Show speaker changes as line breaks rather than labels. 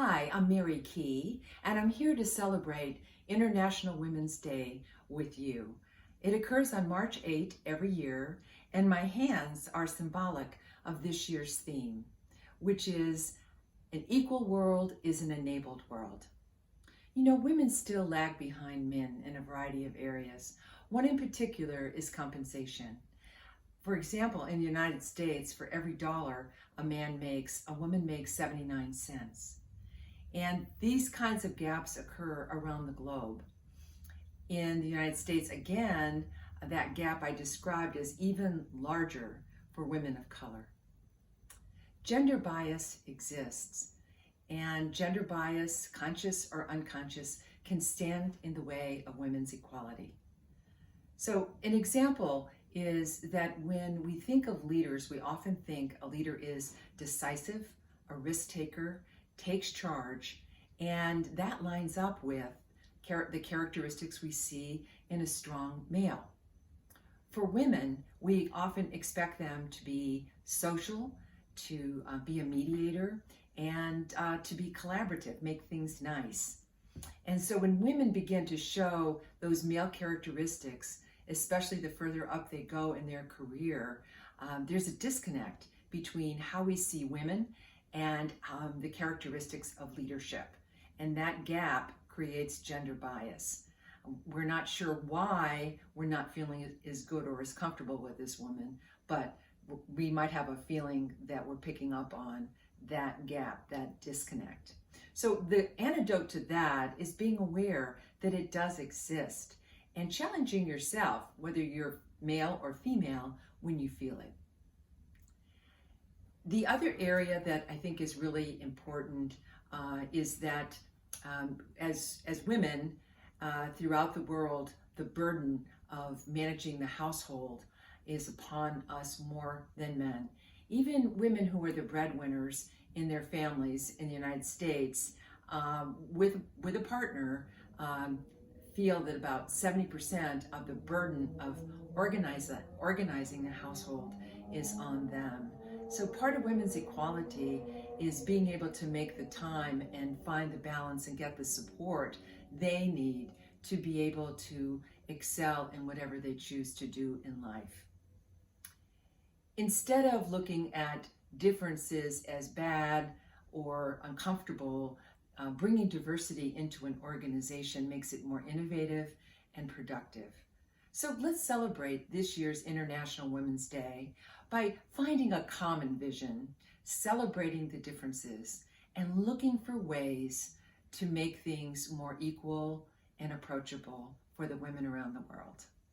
Hi, I'm Mary Key, and I'm here to celebrate International Women's Day with you. It occurs on March 8 every year, and my hands are symbolic of this year's theme, which is an equal world is an enabled world. You know, women still lag behind men in a variety of areas. One in particular is compensation. For example, in the United States, for every dollar a man makes, a woman makes 79 cents. And these kinds of gaps occur around the globe. In the United States, again, that gap I described is even larger for women of color. Gender bias exists, and gender bias, conscious or unconscious, can stand in the way of women's equality. So an example is that when we think of leaders, we often think a leader is decisive, a risk taker, takes charge, and that lines up with the characteristics we see in a strong male. For women, we often expect them to be social, to be a mediator, and to be collaborative, make things nice. And so when women begin to show those male characteristics, especially the further up they go in their career, there's a disconnect between how we see women and the characteristics of leadership. And that gap creates gender bias. We're not sure why we're not feeling as good or as comfortable with this woman, but we might have a feeling that we're picking up on that gap, that disconnect. So the antidote to that is being aware that it does exist and challenging yourself, whether you're male or female, when you feel it. The other area that I think is really important is that as women throughout the world, the burden of managing the household is upon us more than men. Even women who are the breadwinners in their families in the United States with a partner feel that about 70% of the burden of organizing the household is on them. So part of women's equality is being able to make the time and find the balance and get the support they need to be able to excel in whatever they choose to do in life. Instead of looking at differences as bad or uncomfortable, bringing diversity into an organization makes it more innovative and productive. So let's celebrate this year's International Women's Day by finding a common vision, celebrating the differences, and looking for ways to make things more equal and approachable for the women around the world.